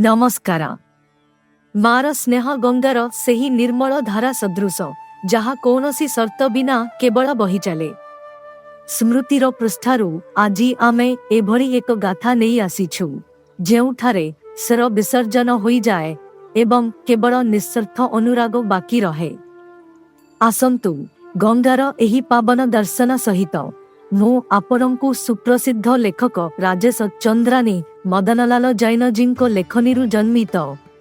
नमस्कार। मार स्नेह गंगार सेही निर्मल धारा सदृश जहा कौनसी शर्त बिना केवल बही चले। स्मृतिर पृष्ठारु आजी आमे एभली एक गाथा नहीं आसीछु जेउठारे सर विसर्जन होई जाए एवं केवल निस्वार्थ अनुराग बाकी रहे। आसंतु गंगार एही पावन दर्शन सहित मु आपणଙ୍କୁ सुप्रसिद्ध लेखक राजेश चंद्रानी मदनलाल जैनजींको लेखनीरु जन्मित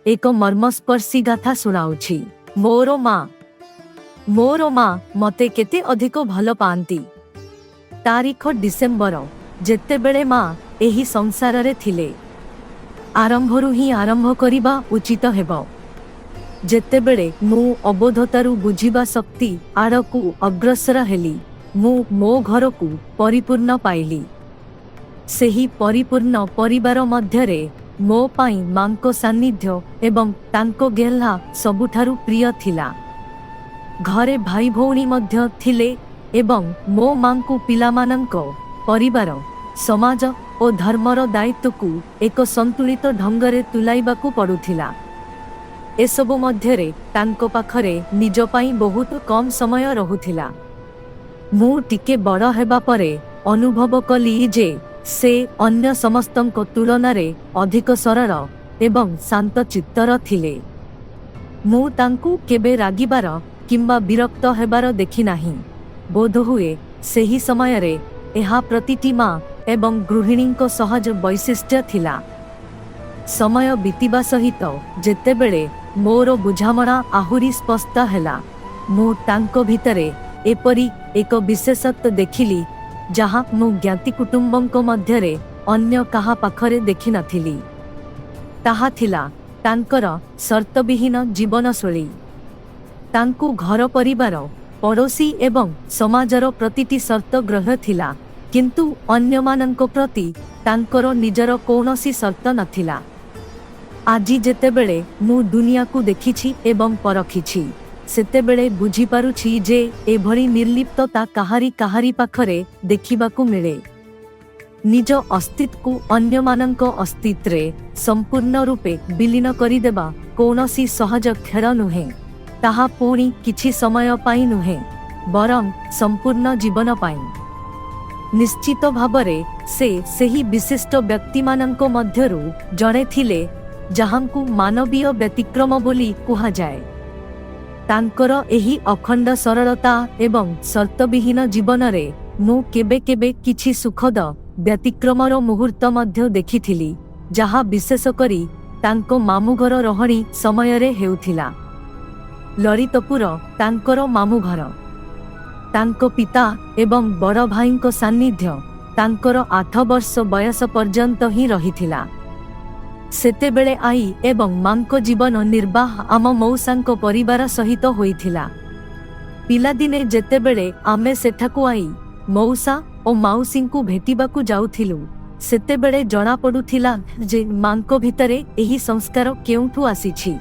एक मर्मस्पर्शी गाथा सुनाउछि। मोर माँ मते केते अधिक भल पांती। तारीख डिसेम्बर जेतेबेले माँ एही संसार रे थिले। आरंभरु ही आरंभ करिबा उचित हेबो। जेतेबेले मु अबोधतारु बुझिबा शक्ति आड़कू अग्रसर हेली मु मो घर को परिपूर्ण पाइली। सेही परिपूर्ण परिवार मध्यरे मो पाई मांको सान्निध्य एवं तांको गेल्हा सबुठारु प्रिय थिला। घरे भाई भौणी मध्य थिले एवं मो मांकु पिलामानंको परिवार समाज और धर्मर दायित्व को एक संतुलित ढंगरे तुलाइबाकू पड़ुथिला। एसबु मध्यरे तांको पाखरे निज पाई बहुत कम समय रहुथिला। मु टिके बड़ हेबा परे अनुभव कली जे से अन्य समस्तंको तुलनारे अधिक सरल एवं शांत चित्तर थिले। मु तांकु केबे रागिबार किंबा विरक्त हेबार देखि नाही। बोध हुए सेही समय रे एहा प्रतिटी मां एवं गृहिणींको सहज वैशिष्ट्य थिला। समय बीतिबा सहित जेतेबेले मोर बुझामणा आहुरी स्पष्ट हेला मु तांको भितरे एपरी एक विशेषत्व देखिली जहाँ मु ज्ञाति कुटुंबंको मध्यरे अन्य कहा पाखरे देखि नथिली। ताहा थिला तांकर शर्तविहीन जीवनशैली। तांकु घर परिवार पड़ोसी एवं समाजर प्रतिटी शर्त ग्रह थिला किंतु अन्य मानंको प्रति तांकर निजर कौनसी शर्त नथिला। आजी जेतेबेले मु दुनिया को देखिछि एवं परखिछि सेतेबेले बुझी पारुछि जे एभली निर्लिप्तता काहारी काहारी पाखरे देखिबाकू मिले। निज अस्तित्व को अन्य मानंको अस्तित्वरे संपूर्ण रूपे विलीन करिदेबा कौनसी सहज खेल नुहे। ताहा पुणी किछि समय पाई नुहे बरं संपूर्ण जीवन पाई। निश्चित भावरे से सेही विशिष्ट व्यक्ति मानंको मध्यरु जणे थिले जहांकु मानवीय व्यतिक्रम बोली कुहा जाए। तांकर एही अखंड सरलता एवं शर्तविहीन जीवन रे मु केबे केबे किछि सुखद व्यतिक्रमर मुहूर्त मध्य देखिथिली जहा विशेष करी तांको मामु घर रहणी समय रे हेउथिला। ललितपुर तांकर मामु घर। तांको पिता एवं बड़ भाईंको सान्निध्य तांकर 8 वर्ष बयस पर्यंत ही रहिथिला। सेतेबेले आई एवं मांको जीवन निर्वाह आम मौसांको परिवार सहित होइथिला। पिलादिने जेतेबेले आमे सेठाकु आई मौसा और माउसींकु भेटिबाकू जाउथिलु सेतेबेले जणा पडुथिला जे मांको भितरे एही संस्कार केउठु आसीछि।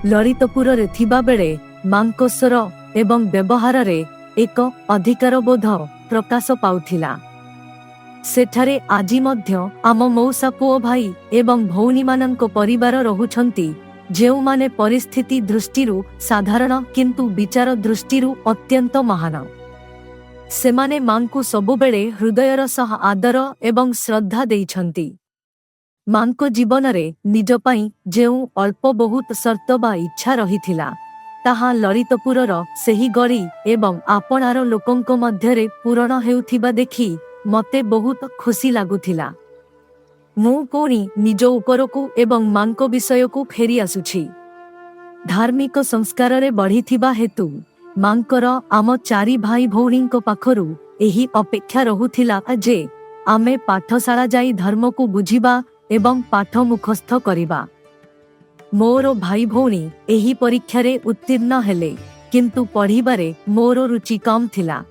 ललितपुर रे थिबा बेले मांको स्वर एवं व्यवहार रे एक अधिकार बोध प्रकाश पाउथिला। सेठारे आजी मध्य आम मौसा पुओ भाई एवं भौणी मानंको परिवार रहुछंती जेउ माने परिस्थिति दृष्टिरु साधारण किंतु विचार दृष्टिरु अत्यंत महान। सेमाने मांकु सबुबेले हृदयर सह आदर एवं श्रद्धा देइछंती। मांको जीवन रे निज पाई जेउ अल्प बहुत शर्त बा इच्छा रहिथिला ताहा ललितपुरर सेही गली एवं आपणार लोकंको मध्यरे पूरण हेउथिबा देखि मते बहुत खुशी लागुथिला। मु कोणी निज उपरकू एवं मांको विषय को फेरी आसुछि। धार्मिक संस्कार रे बढ़िथिबा हेतु मांकर आम 4 भाई भौणींको पाखरु एही अपेक्षा रहुथिला जे आमे पाठशाला जाई धर्म को बुझिबा एवं पाठ मुखस्थ करिबा। मोर भाई भौणी एही परीक्षा रे उत्तीर्ण हेले किंतु पढ़िबारे मोर रुचि कम थिला।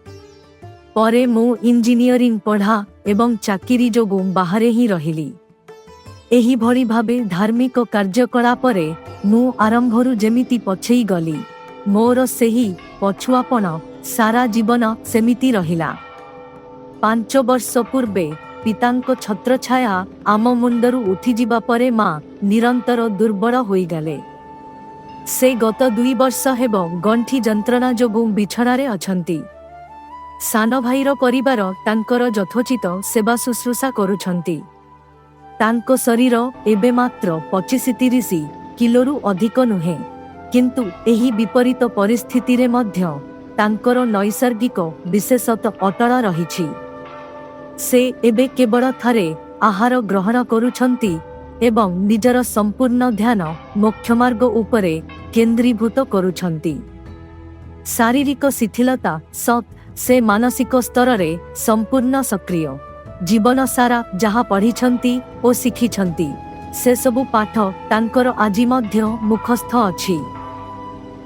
परे मु इंजीनियरिंग पढ़ा एवं चाकिरी जोगु बाहरे ही रहिली। एही भली भाबे धार्मिक कार्यकलापरे मु आरंभरु जेमिति पछेई गली मोर सेही पछुआपण सारा जीवन सेमिति रहिला। 5 वर्ष पूर्वे ପିତାଙ୍କ ଛତ୍ରଛାୟା ଆମ ମୁଣ୍ଡରୁ ଉଠିଯିବା ପରେ ମା ନିରନ୍ତର ଦୁର୍ବଳ ହୋଇଗଲେ। ସେ ଗତ 2 ବର୍ଷ ହେବ ଗଣ୍ଠି ଯନ୍ତ୍ରଣା ଯୋଗୁଁ ବିଛଣାରେ ଅଛନ୍ତି। ସାନ ଭାଇର ପରିବାର ତାଙ୍କର ଯଥୋଚିତ ସେବା ଶୁଶ୍ରୂଷା କରୁଛନ୍ତି। ତାଙ୍କ ଶରୀର ଏବେ ମାତ୍ର 25-30 କିଲୋରୁ ଅଧିକ ନୁହେଁ, କିନ୍ତୁ ଏହି ବିପରୀତ ପରିସ୍ଥିତିରେ ମଧ୍ୟ ତାଙ୍କର ନୈସର୍ଗିକ ବିଶେଷତ୍ୱ ଅଟଳ ରହିଛି। ସେ ଏବେ କେବଳ ଥରେ ଆହାର ଗ୍ରହଣ କରୁଛନ୍ତି ଏବଂ ନିଜର ସମ୍ପୂର୍ଣ୍ଣ ଧ୍ୟାନ ମୋକ୍ଷମାର୍ଗ ଉପରେ କେନ୍ଦ୍ରୀଭୂତ କରୁଛନ୍ତି। ଶାରୀରିକ ଶିଥିଳତା ସତ୍ତ୍ୱେ ସେ ମାନସିକ ସ୍ତରରେ ସମ୍ପୂର୍ଣ୍ଣ ସକ୍ରିୟ। ଜୀବନ ସାରା ଯାହା ପଢ଼ିଛନ୍ତି ଓ ଶିଖିଛନ୍ତି ସେସବୁ ପାଠ ତାଙ୍କର ଆଜି ମଧ୍ୟ ମୁଖସ୍ଥ ଅଛି।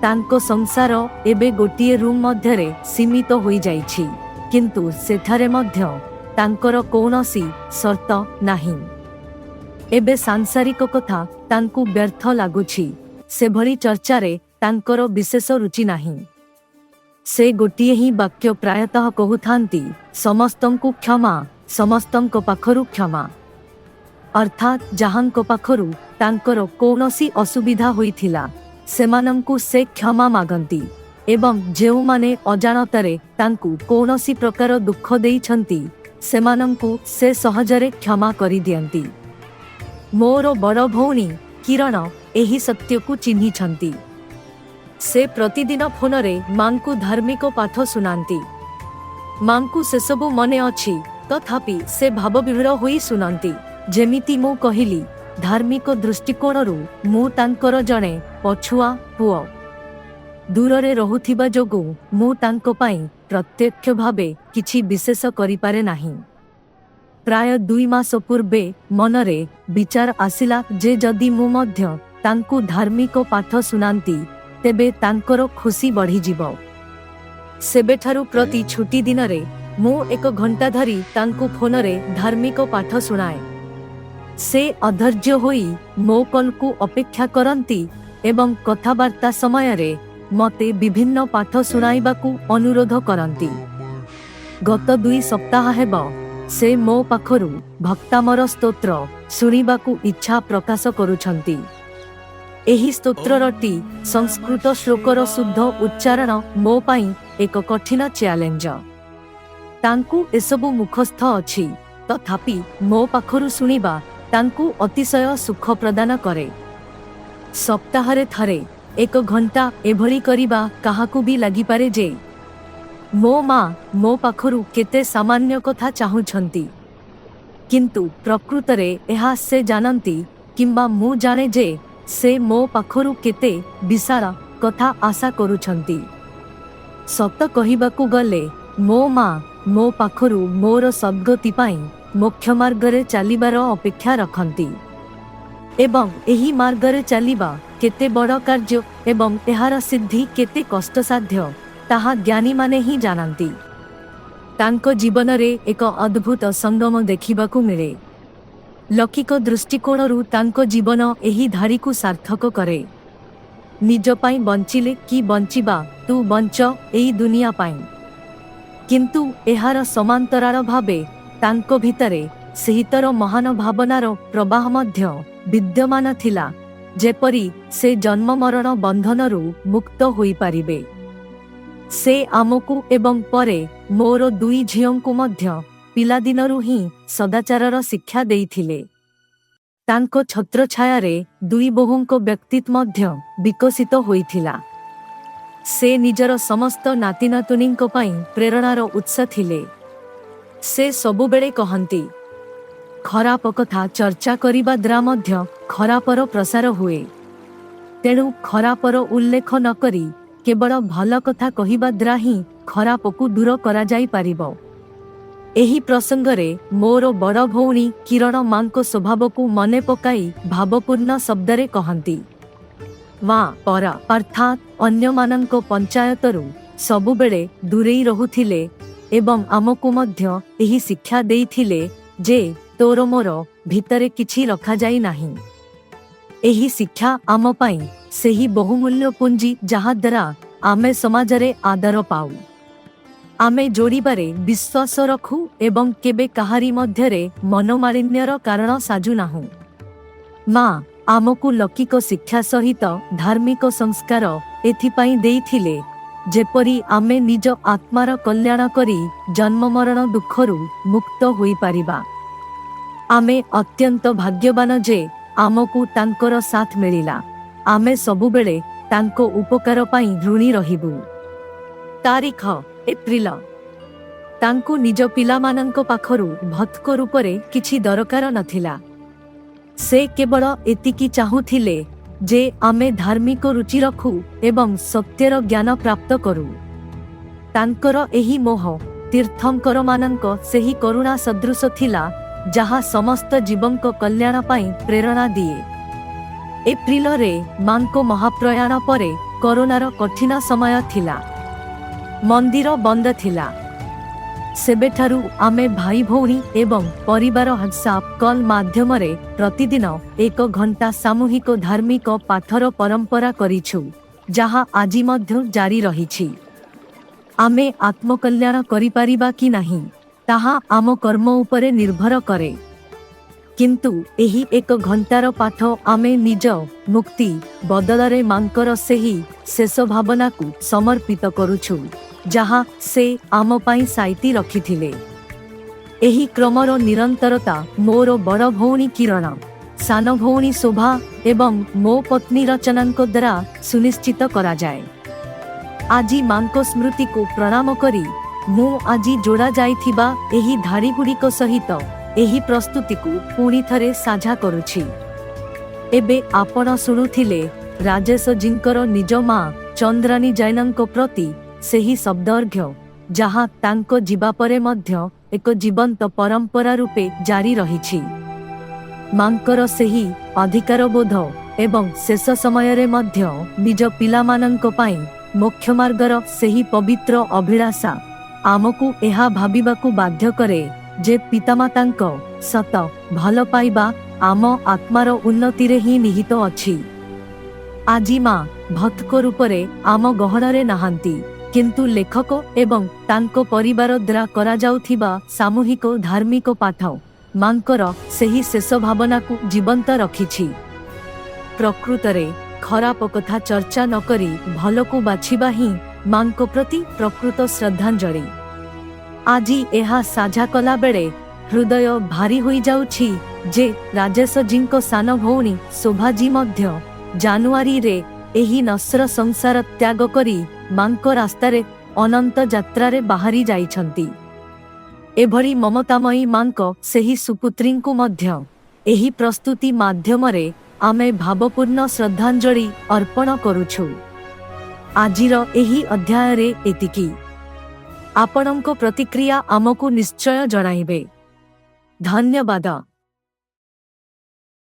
ତାଙ୍କ ସଂସାର ଏବେ ଗୋଟିଏ ରୁମ୍ ମଧ୍ୟରେ ସୀମିତ ହୋଇଯାଇଛି, କିନ୍ତୁ ସେଠାରେ ମଧ୍ୟ ତାଙ୍କର କୌଣସି ସର୍ତ୍ତ ନାହିଁ। ଏବେ ସାଂସାରିକ କଥା ତାଙ୍କୁ ବ୍ୟର୍ଥ ଲାଗୁଛି, ସେଭଳି ଚର୍ଚ୍ଚାରେ ତାଙ୍କର ବିଶେଷ ରୁଚି ନାହିଁ। ସେ ଗୋଟିଏ ହିଁ ବାକ୍ୟ ପ୍ରାୟତଃ କହୁଥାନ୍ତି, ସମସ୍ତଙ୍କୁ କ୍ଷମା, ସମସ୍ତଙ୍କ ପାଖରୁ କ୍ଷମା। ଅର୍ଥାତ୍ ଯାହାଙ୍କ ପାଖରୁ ତାଙ୍କର କୌଣସି ଅସୁବିଧା ହୋଇଥିଲା ସେମାନଙ୍କୁ ସେ କ୍ଷମା ମାଗନ୍ତି ଏବଂ ଯେଉଁମାନେ ଅଜାଣତରେ ତାଙ୍କୁ କୌଣସି ପ୍ରକାର ଦୁଃଖ ଦେଇଛନ୍ତି ସେମାନଙ୍କୁ ସେ ସହଜରେ କ୍ଷମା କରିଦିଅନ୍ତି। ମୋର ବଡ଼ ଭଉଣୀ କିରଣ ଏହି ସତ୍ୟକୁ ଚିହ୍ନିଛନ୍ତି। ସେ ପ୍ରତିଦିନ ଫୋନରେ ମାଙ୍କୁ ଧାର୍ମିକ ପାଠ ଶୁଣାନ୍ତି। ମାଙ୍କୁ ସେସବୁ ମନେ ଅଛି, ତଥାପି ସେ ଭାବବିହ୍ୱଳ ହୋଇ ଶୁଣନ୍ତି। ଯେମିତି ମୁଁ କହିଲି, ଧାର୍ମିକ ଦୃଷ୍ଟିକୋଣରୁ ମୁଁ ତାଙ୍କର ଜଣେ ପଛୁଆ ପୁଅ। ଦୂରରେ ରହୁଥିବା ଯୋଗୁଁ ମୁଁ ତାଙ୍କ ପାଇଁ ପ୍ରତ୍ୟକ୍ଷ ଭାବେ କିଛି ବିଶେଷ କରିପାରେ ନାହିଁ। ପ୍ରାୟ 2 ମାସ ପୂର୍ବେ ମନରେ ବିଚାର ଆସିଲା ଯେ ଯଦି ମୁଁ ମଧ୍ୟ ତାଙ୍କୁ ଧାର୍ମିକ ପାଠ ଶୁଣାନ୍ତି ତେବେ ତାଙ୍କର ଖୁସି ବଢ଼ିଯିବ। ସେବେଠାରୁ ପ୍ରତି ଛୁଟି ଦିନରେ ମୁଁ 1 ଘଣ୍ଟା ଧରି ତାଙ୍କୁ ଫୋନରେ ଧାର୍ମିକ ପାଠ ଶୁଣାଏ। ସେ ଅଧୈର୍ଯ୍ୟ ହୋଇ ମୋ କଲ୍କୁ ଅପେକ୍ଷା କରନ୍ତି ଏବଂ କଥାବାର୍ତ୍ତା ସମୟରେ ମୋତେ ବିଭିନ୍ନ ପାଠ ଶୁଣାଇବାକୁ ଅନୁରୋଧ କରନ୍ତି। ଗତ 2 ସପ୍ତାହ ହେବ ସେ ମୋ ପାଖରୁ ଭକ୍ତାମର ସ୍ତୋତ୍ର ଶୁଣିବାକୁ ଇଚ୍ଛା ପ୍ରକାଶ କରୁଛନ୍ତି। ଏହି ସ୍ତୋତ୍ରଟି ସଂସ୍କୃତ ଶ୍ଲୋକର ଶୁଦ୍ଧ ଉଚ୍ଚାରଣ ମୋ ପାଇଁ ଏକ କଠିନ ଚ୍ୟାଲେଞ୍ଜ। ତାଙ୍କୁ ଏସବୁ ମୁଖସ୍ଥ ଅଛି, ତଥାପି ମୋ ପାଖରୁ ଶୁଣିବା ତାଙ୍କୁ ଅତିଶୟ ସୁଖ ପ୍ରଦାନ କରେ। ସପ୍ତାହରେ ଥରେ 1 ଘଣ୍ଟା ଏଭଳି କରିବା କାହାକୁ ବି ଲାଗିପାରେ ଯେ ମୋ ମା ମୋ ପାଖରୁ କେତେ ସାମାନ୍ୟ କଥା ଚାହୁଁଛନ୍ତି, କିନ୍ତୁ ପ୍ରକୃତରେ ଏହା ସେ ଜାଣନ୍ତି କିମ୍ବା ମୁଁ ଜାଣେ ଯେ ସେ ମୋ ପାଖରୁ କେତେ ବିଶାଳ କଥା ଆଶା କରୁଛନ୍ତି। ସତ କହିବାକୁ ଗଲେ ମୋ ମା ମୋ ପାଖରୁ ମୋର ସଦ୍ଗତି ପାଇଁ ମୋକ୍ଷମାର୍ଗରେ ଚାଲିବାର ଅପେକ୍ଷା ରଖନ୍ତି ଏବଂ ଏହି ମାର୍ଗରେ ଚାଲିବା କେତେ ବଡ଼ କାର୍ଯ୍ୟ ଏବଂ ଏହାର ସିଦ୍ଧି କେତେ କଷ୍ଟସାଧ୍ୟ ତାହା ଜ୍ଞାନୀମାନେ ହିଁ ଜାଣନ୍ତି। ତାଙ୍କ ଜୀବନରେ ଏକ ଅଦ୍ଭୁତ ସଙ୍ଗମ ଦେଖିବାକୁ ମିଳେ। ଲୌକିକ ଦୃଷ୍ଟିକୋଣରୁ ତାଙ୍କ ଜୀବନ ଏହି ଧାଡ଼ିକୁ ସାର୍ଥକ କରେ। ନିଜ ପାଇଁ ବଞ୍ଚିଲେ କି ବଞ୍ଚିବା, ତୁ ବଞ୍ଚ ଏଇ ଦୁନିଆ ପାଇଁ। କିନ୍ତୁ ଏହାର ସମାନ୍ତରାଳ ଭାବେ ତାଙ୍କ ଭିତରେ ସେହିତର ମହାନ ଭାବନାର ପ୍ରବାହ ମଧ୍ୟ ବିଦ୍ୟମାନ ଥିଲା, ଯେପରି ସେ ଜନ୍ମ ମରଣ ବନ୍ଧନରୁ ମୁକ୍ତ ହୋଇପାରିବେ। ସେ ଆମକୁ ଏବଂ ପରେ ମୋର 2 ଝିଅଙ୍କୁ ମଧ୍ୟ ପିଲାଦିନରୁ ହିଁ ସଦାଚାରର ଶିକ୍ଷା ଦେଇଥିଲେ। ତାଙ୍କ ଛତ୍ରଛାୟାରେ 2 ବୋହୂଙ୍କ ବ୍ୟକ୍ତିତ୍ୱ ମଧ୍ୟ ବିକଶିତ ହୋଇଥିଲା। ସେ ନିଜର ସମସ୍ତ ନାତିନାତୁଣୀଙ୍କ ପାଇଁ ପ୍ରେରଣାର ଉତ୍ସ ଥିଲେ। ସେ ସବୁବେଳେ କହନ୍ତି, ଖରାପ କଥା ଚର୍ଚ୍ଚା କରିବା ଦ୍ୱାରା ମଧ୍ୟ ଖରାପର ପ୍ରସାର ହୁଏ। ତେଣୁ ଖରାପର ଉଲ୍ଲେଖ ନ କରି କେବଳ ଭଲ କଥା କହିବା ଦ୍ୱାରା ହିଁ ଖରାପକୁ ଦୂର କରାଯାଇପାରିବ। ଏହି ପ୍ରସଙ୍ଗରେ ମୋର ବଡ଼ ଭଉଣୀ କିରଣ ମାଙ୍କ ସ୍ୱଭାବକୁ ମନେ ପକାଇ ଭାବପୂର୍ଣ୍ଣ ଶବ୍ଦରେ କହନ୍ତି, ମା ପର ଅର୍ଥାତ୍ ଅନ୍ୟମାନଙ୍କ ପଞ୍ଚାୟତରୁ ସବୁବେଳେ ଦୂରେଇ ରହୁଥିଲେ ଏବଂ ଆମକୁ ମଧ୍ୟ ଏହି ଶିକ୍ଷା ଦେଇଥିଲେ ଯେ ତୋର ମୋର ଭିତରେ କିଛି ରଖାଯାଇ ନାହିଁ। ଏହି ଶିକ୍ଷା ଆମ ପାଇଁ ସେହି ବହୁମୂଲ୍ୟ ପୁଞ୍ଜି ଯାହାଦ୍ୱାରା ଆମେ ସମାଜରେ ଆଦର ପାଉ। आमे जोड़िबारे विश्वास रखु एवं केबे काहारी मध्यरे मनोमालिन्यर कारण साजु नाहु। माँ आमकु लौकिक शिक्षा सहित धार्मिक संस्कार एथिपाई देइथिले जेपरी आमे निज आत्मार कल्याण करी जन्म मरण दुखरु मुक्त होई पारिबा। आमे अत्यंत भाग्यवान जे आमकु तांकर साथ मिलिला। आमे सबुबेले तांको उपकार पाई ऋणी रहिबु। तारीख एप्रिल। तांको निज पिलामानंको पाखरु भत्क रूपरे किछि दरकार नथिला। से केवल एतिकी चाहुथिले जे आमे धार्मिक रुचि रखु एवं सत्यर ज्ञान प्राप्त करू। तांकर एही मोह तीर्थंकर मानंक सेही करुणा सदृश थिला जहा समस्त जीवंक कल्याण पाई प्रेरणा दिए। एप्रिल रे मांको महाप्रयाण परे कोरोनार कठिन समय थिला। मंदिर बंद थिला। सेबेठारु आमे भाई भौणी एवं परिवार व्हाट्सएप कॉल माध्यमरे प्रतिदिन 1 घंटा सामूहिक धार्मिक पाठर परंपरा करिछु, जहा आजि मध्य जारी रहिछि। आमे आत्मकल्याण करि पारिबा कि नाही ताहा आम कर्म उपरे निर्भर करे, किंतु एही 1 घंटार पाठ आमे निज मुक्ति बदलरे मांकर सेही शेष भावना को समर्पित करुछु, जहा से आम पाई साइती रखिथिले। एही क्रमर निरंतरता मोर बड़ भौणी किरण, सान भौणी शोभा एवं मो पत्नी रचनांको द्वारा सुनिश्चित करा जाए। आजी मांको स्मृति को प्रणाम करी मु आजी जोड़ा जाइथिबा एही धाड़ी गुड़िक सहित एही प्रस्तुति को पुणी थरे साझा करुछि। एबे आपण शुणुथिले राजेश जिंकर निज मां चंद्रानी जैनंको प्रति सेही शब्दार्घ्य, जहा तांको जीवा परे मध्य एक जीवंत परंपरा रूपे जारी रहिछि। मांकर सेही अधिकार बोध एवं शेष समय रे मध्य निज पिलामानंको पाई मोक्ष मार्गर सेही पवित्र अभिलाषा आमकु एहा भाबिबाकु बाध्य करे जे पितामातांको सत भल पाइबा आम आत्मार उन्नति रे ही निहित अछि। आजी मां भक्तको रूपरे आम गहनरे नाहांती, किंतु लेखक एवं तांको परिवार द्वारा करा जाउथिबा सामूहिक धार्मिक पाठ मांकर सेही शेष भावना को जीवंत रखिछि। प्रकृतरे खराप कथा चर्चा न करी भल को बाछिबा ही मांको प्रति प्रकृत श्रद्धांजलि। आजी एहा साझा कला बेले हृदय भारी होई जाउछि जे राजेश जींको सान भौणी शोभाजी मध्य जानुआरी रे एही नस्र संसार त्याग करी मांको रास्तारे अनंत यात्रारे बाहरी जाइछंती। एभरी ममतामयी मांको सेही सुपुत्रींकु मध्य एही प्रस्तुति माध्यमरे आमे भावपूर्ण श्रद्धांजलि अर्पण करुछु। आजिर एही अध्याय रे एतिकी। आपणको प्रतिक्रिया आमको निश्चय जणाइबे। धन्यवाद।